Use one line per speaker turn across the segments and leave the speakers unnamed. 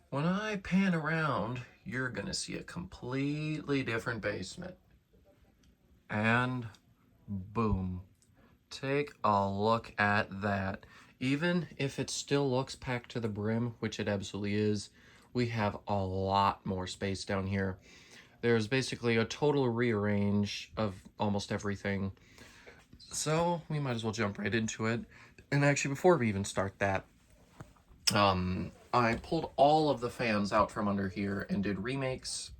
When I pan around, you're gonna see a completely different basement. And boom. Take a look at that. Even if it still looks packed to the brim, which it absolutely is, we have a lot more space down here. There's basically a total rearrange of almost everything. So we might as well jump right into it. And actually, before we even start that, I pulled all of the fans out from under here and did remakes,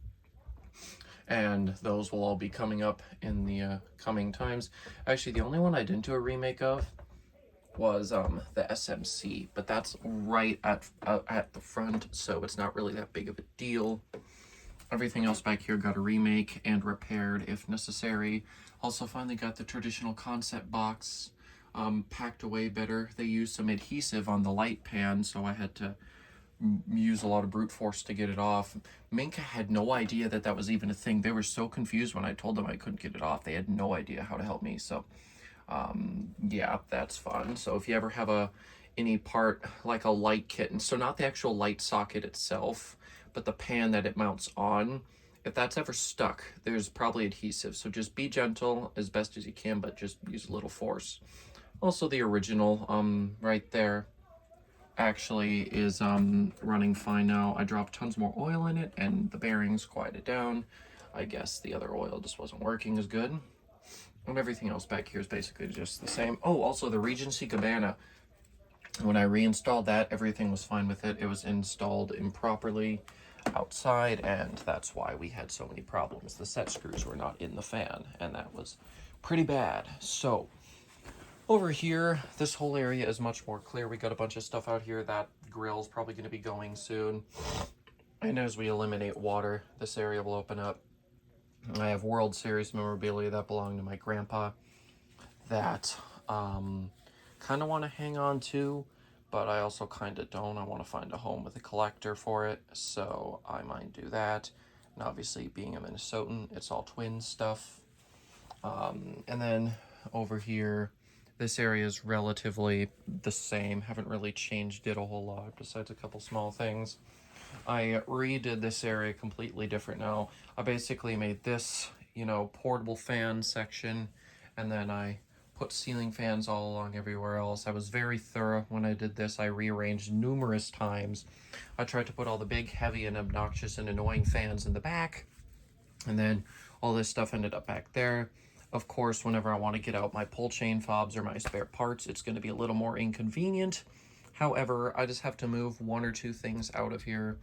and those will all be coming up in the coming times. Actually, the only one I didn't do a remake of was the SMC, but that's right at the front, so it's not really that big of a deal. Everything else back here got a remake and repaired if necessary. Also finally got the traditional concept box packed away better. They used some adhesive on the light pan, so I had to use a lot of brute force to get it off. Minka had no idea that that was even a thing. They were so confused when I told them I couldn't get it off. They had no idea how to help me, so yeah, that's fun. So if you ever have any part like a light kit, and so not the actual light socket itself, but the pan that it mounts on, if that's ever stuck, there's probably adhesive. So just be gentle as best as you can, but just use a little force. Also, the original right there actually is running fine now. I dropped tons more oil in it, and the bearings quieted down. I guess the other oil just wasn't working as good. And everything else back here is basically just the same. Oh, also the Regency Cabana. When I reinstalled that, everything was fine with it. It was installed improperly outside, and that's why we had so many problems. The set screws were not in the fan, and that was pretty bad. So over here, this whole area is much more clear. We got a bunch of stuff out here. That grill's probably going to be going soon. And as we eliminate water, this area will open up. I have World Series memorabilia that belonged to my grandpa that kind of want to hang on to, but I also kind of don't. I want to find a home with a collector for it, so I might do that. And obviously, being a Minnesotan, it's all twin stuff. And then over here, this area is relatively the same. Haven't really changed it a whole lot besides a couple small things. I redid this area completely different now. I basically made this, portable fan section, and then I put ceiling fans all along everywhere else. I was very thorough when I did this. I rearranged numerous times. I tried to put all the big, heavy, and obnoxious and annoying fans in the back, and then all this stuff ended up back there. Of course, whenever I want to get out my pull chain fobs or my spare parts, it's going to be a little more inconvenient. However, I just have to move one or two things out of here.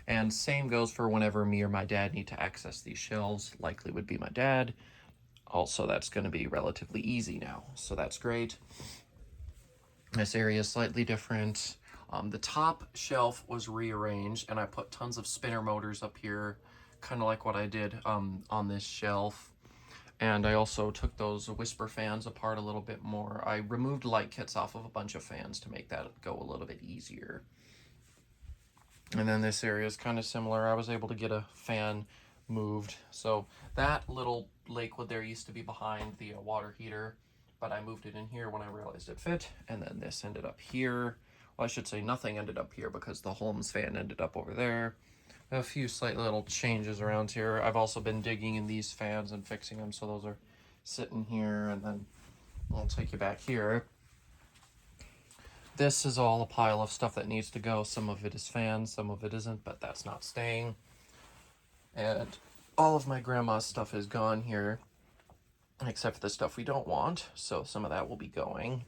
And same goes for whenever me or my dad need to access these shelves. Likely would be my dad. Also, that's going to be relatively easy now, so that's great. This area is slightly different. The top shelf was rearranged, and I put tons of spinner motors up here, kind of like what I did on this shelf. And I also took those whisper fans apart a little bit more. I removed light kits off of a bunch of fans to make that go a little bit easier. And then this area is kind of similar. I was able to get a fan moved. So that little Lakewood there used to be behind the water heater, but I moved it in here when I realized it fit. And then this ended up here. Well, I should say nothing ended up here because the Holmes fan ended up over there. A few slight little changes around here. I've also been digging in these fans and fixing them, so those are sitting here. And then I'll take you back here. This is all a pile of stuff that needs to go. Some of it is fans, some of it isn't, but that's not staying. And all of my grandma's stuff is gone here, except for the stuff we don't want, so some of that will be going.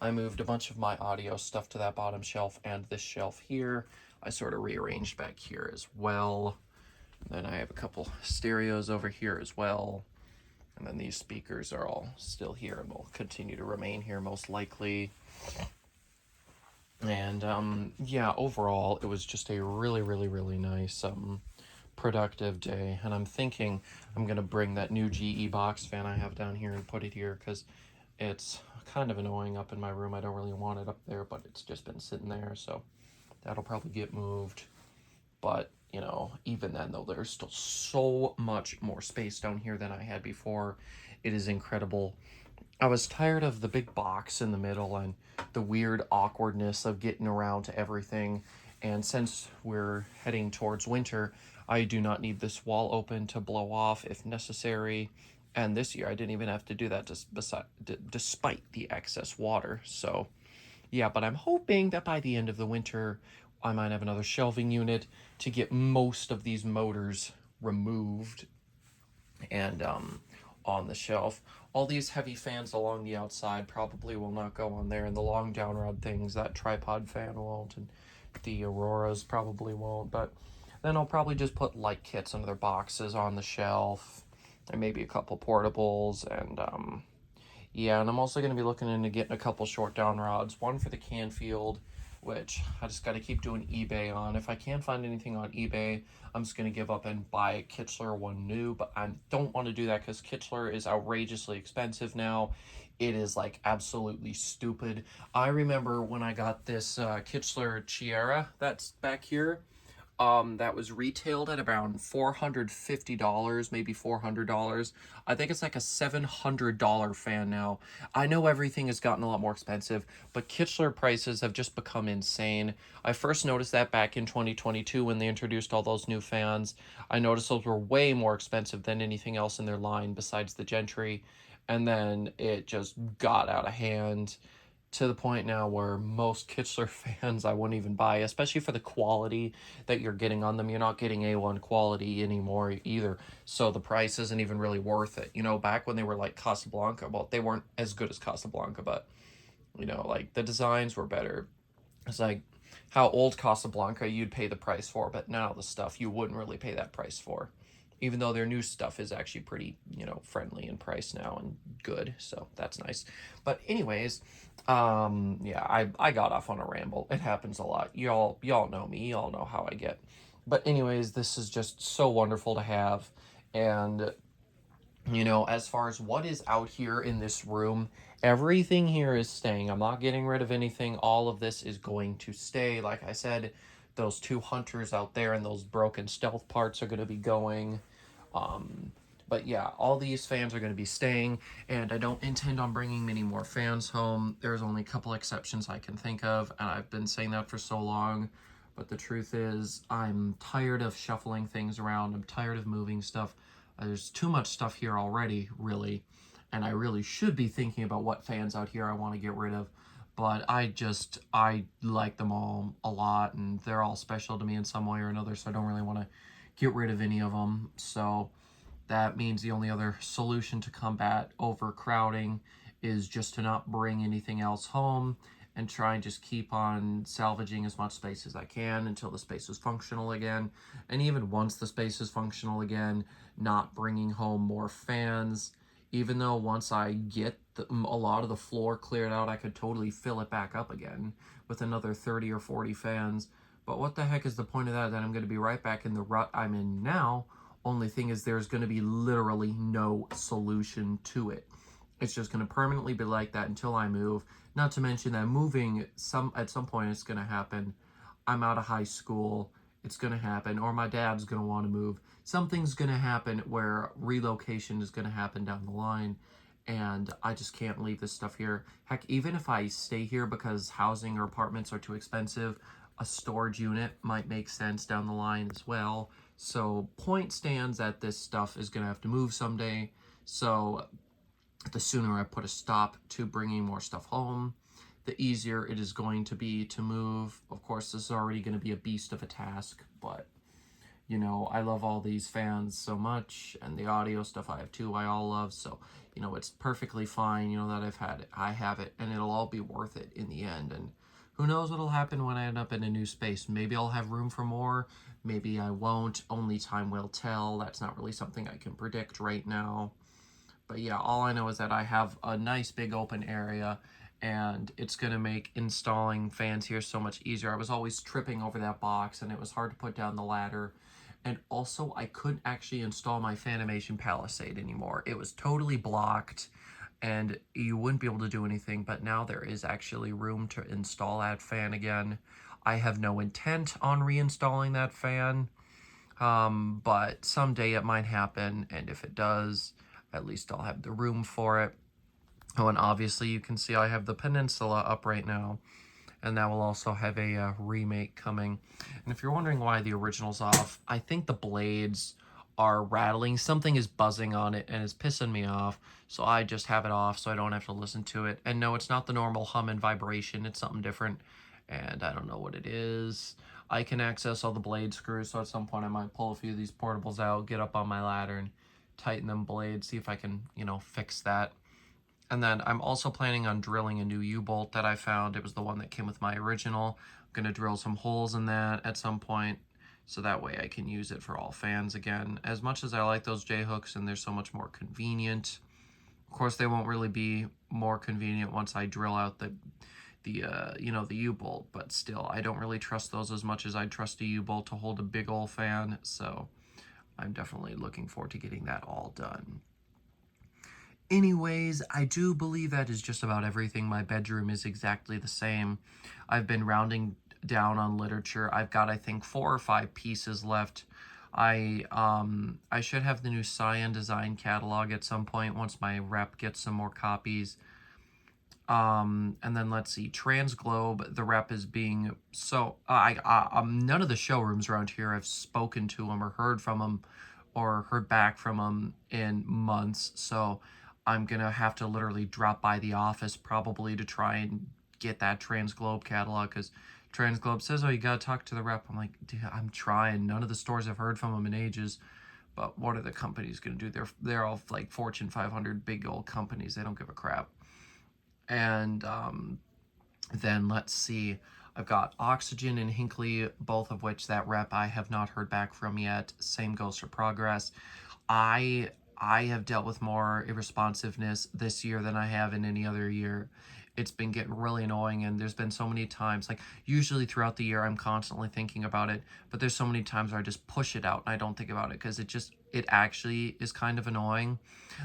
I moved a bunch of my audio stuff to that bottom shelf and this shelf here. I sort of rearranged back here as well. Then I have a couple stereos over here as well. And then these speakers are all still here and will continue to remain here most likely. And yeah, overall, it was just a really, really, really nice productive day. And I'm thinking I'm going to bring that new GE box fan I have down here and put it here because it's kind of annoying up in my room. I don't really want it up there, but it's just been sitting there, so that'll probably get moved. But, even then, though, there's still so much more space down here than I had before. It is incredible. I was tired of the big box in the middle and the weird awkwardness of getting around to everything. And since we're heading towards winter, I do not need this wall open to blow off if necessary. And this year I didn't even have to do that despite the excess water. So, yeah, but I'm hoping that by the end of the winter, I might have another shelving unit to get most of these motors removed and on the shelf. All these heavy fans along the outside probably will not go on there, and the long down rod things, that tripod fan won't, and the Auroras probably won't. But then I'll probably just put light kits under their boxes on the shelf, and maybe a couple portables, and yeah, and I'm also going to be looking into getting a couple short down rods, one for the Canfield, which I just got to keep doing eBay on. If I can't find anything on eBay, I'm just going to give up and buy a Kitzler one new, but I don't want to do that because Kitzler is outrageously expensive now. It is like absolutely stupid. I remember when I got this Kitzler Chiara that's back here, that was retailed at around $450, maybe $400. I think it's like a $700 fan now. I know everything has gotten a lot more expensive, but Kitzler prices have just become insane. I first noticed that back in 2022 when they introduced all those new fans. I noticed those were way more expensive than anything else in their line besides the Gentry, and then it just got out of hand to the point now where most Kitzler fans I wouldn't even buy, especially for the quality that you're getting on them. You're not getting A1 quality anymore either, so the price isn't even really worth it. You know, back when they were like Casablanca, well, they weren't as good as Casablanca, but you know, like the designs were better. It's like how old Casablanca you'd pay the price for, but now the stuff you wouldn't really pay that price for. Even though their new stuff is actually pretty, you know, friendly in price now and good, so that's nice. But anyways, yeah, I got off on a ramble. It happens a lot. Y'all know me. Y'all know how I get. But anyways, this is just so wonderful to have, and you know, as far as what is out here in this room, everything here is staying. I'm not getting rid of anything. All of this is going to stay. Like I said, those two hunters out there and those broken stealth parts are going to be going. But yeah, all these fans are going to be staying, and I don't intend on bringing many more fans home. There's only a couple exceptions I can think of, and I've been saying that for so long. But the truth is, I'm tired of shuffling things around. I'm tired of moving stuff. There's too much stuff here already, really, and I really should be thinking about what fans out here I want to get rid of. But I like them all a lot, and they're all special to me in some way or another, so I don't really want to get rid of any of them. So that means the only other solution to combat overcrowding is just to not bring anything else home and try and just keep on salvaging as much space as I can until the space is functional again. And even once the space is functional again, not bringing home more fans. Even though once I get a lot of the floor cleared out, I could totally fill it back up again with another 30 or 40 fans. But what the heck is the point of that? Then I'm going to be right back in the rut I'm in now. Only thing is there's going to be literally no solution to it. It's just going to permanently be like that until I move. Not to mention that moving at some point it's going to happen. I'm out of high school. It's going to happen. Or my dad's going to want to move. Something's going to happen where relocation is going to happen down the line. And I just can't leave this stuff here. Heck, even if I stay here because housing or apartments are too expensive, a storage unit might make sense down the line as well. So point stands that this stuff is going to have to move someday. So the sooner I put a stop to bringing more stuff home, the easier it is going to be to move. Of course, this is already going to be a beast of a task, but you know, I love all these fans so much, and the audio stuff I have too, I all love. So, you know, it's perfectly fine, you know, that I have it, and it'll all be worth it in the end. And who knows what'll happen when I end up in a new space. Maybe I'll have room for more, maybe I won't. Only time will tell. That's not really something I can predict right now. But yeah, all I know is that I have a nice big open area, and it's going to make installing fans here so much easier. I was always tripping over that box, and it was hard to put down the ladder. And also, I couldn't actually install my Fanimation Palisade anymore. It was totally blocked, and you wouldn't be able to do anything, but now there is actually room to install that fan again. I have no intent on reinstalling that fan, but someday it might happen, and if it does, at least I'll have the room for it. Oh, and obviously you can see I have the Peninsula up right now, and that will also have a remake coming. And if you're wondering why the original's off, I think the blades are rattling. Something is buzzing on it and it's pissing me off, so I just have it off so I don't have to listen to it. And no, it's not the normal hum and vibration, it's something different, and I don't know what it is. I can access all the blade screws, so at some point I might pull a few of these portables out, get up on my ladder and tighten them blades, see if I can, you know, fix that. And then I'm also planning on drilling a new U-bolt that I found. It was the one that came with my original. I'm going to drill some holes in that at some point, so that way I can use it for all fans again. As much as I like those J-hooks and they're so much more convenient, of course they won't really be more convenient once I drill out the you know, the U-bolt, but still, I don't really trust those as much as I'd trust a U-bolt to hold a big old fan, so I'm definitely looking forward to getting that all done. Anyways, I do believe that is just about everything. My bedroom is exactly the same. I've been rounding down on literature. I've got, I think, 4 or 5 pieces left. I should have the new Cyan Design catalog at some point once my rep gets some more copies. And then let's see, Transglobe, the rep is being so none of the showrooms around here I've spoken to them or heard from them or heard back from them in months, so I'm gonna have to literally drop by the office probably to try and get that Transglobe catalog, because Transglobe says, oh, you gotta talk to the rep. I'm like, dude, I'm trying. None of the stores have heard from them in ages, but what are the companies gonna do? They're all like Fortune 500 big old companies. They don't give a crap. And then let's see, I've got Oxygen and Hinkley, both of which that rep I have not heard back from yet. Same goes for Progress. I have dealt with more irresponsiveness this year than I have in any other year. It's been getting really annoying, and there's been so many times, like usually throughout the year I'm constantly thinking about it, but there's so many times where I just push it out and I don't think about it because it actually is kind of annoying.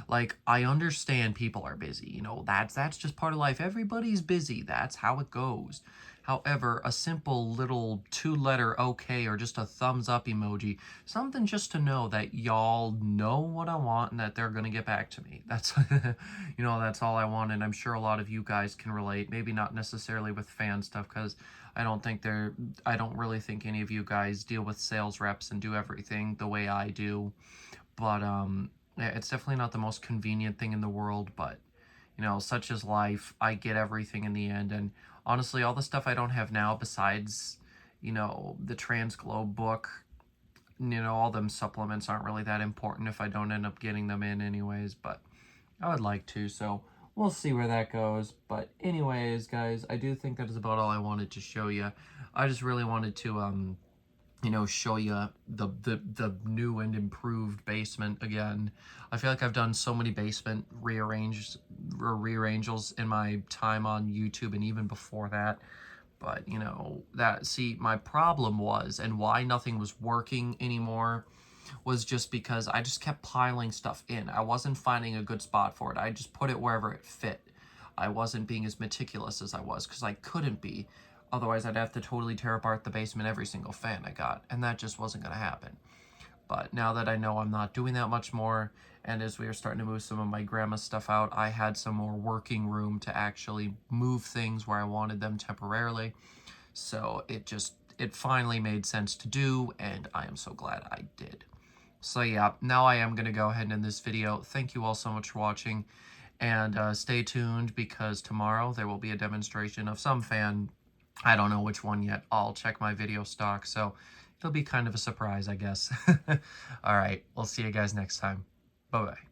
Like, I understand people are busy, you know, that's just part of life. Everybody's busy. That's how it goes. However, a simple little 2-letter okay or just a thumbs up emoji, something just to know that y'all know what I want and that they're going to get back to me. That's, you know, that's all I want. And I'm sure a lot of you guys can relate. Maybe not necessarily with fan stuff, because I don't really think any of you guys deal with sales reps and do everything the way I do. But, yeah, it's definitely not the most convenient thing in the world, but, you know, such is life. I get everything in the end, and honestly, all the stuff I don't have now besides, you know, the Transglobe book, you know, all them supplements aren't really that important if I don't end up getting them in anyways, but I would like to, so we'll see where that goes. But anyways, guys, I do think that is about all I wanted to show you. I just really wanted to, you know, show you the new and improved basement again. I feel like I've done so many basement rearranges in my time on YouTube and even before that. But, you know, my problem was, and why nothing was working anymore, was just because I just kept piling stuff in. I wasn't finding a good spot for it. I just put it wherever it fit. I wasn't being as meticulous as I was, because I couldn't be. Otherwise, I'd have to totally tear apart the basement every single fan I got, and that just wasn't going to happen. But now that I know I'm not doing that much more, and as we were starting to move some of my grandma's stuff out, I had some more working room to actually move things where I wanted them temporarily. So it finally made sense to do, and I am so glad I did. So yeah, now I am going to go ahead and end this video. Thank you all so much for watching, and stay tuned, because tomorrow there will be a demonstration of some fan. I don't know which one yet. I'll check my video stock, so it'll be kind of a surprise, I guess. All right, we'll see you guys next time. Bye-bye.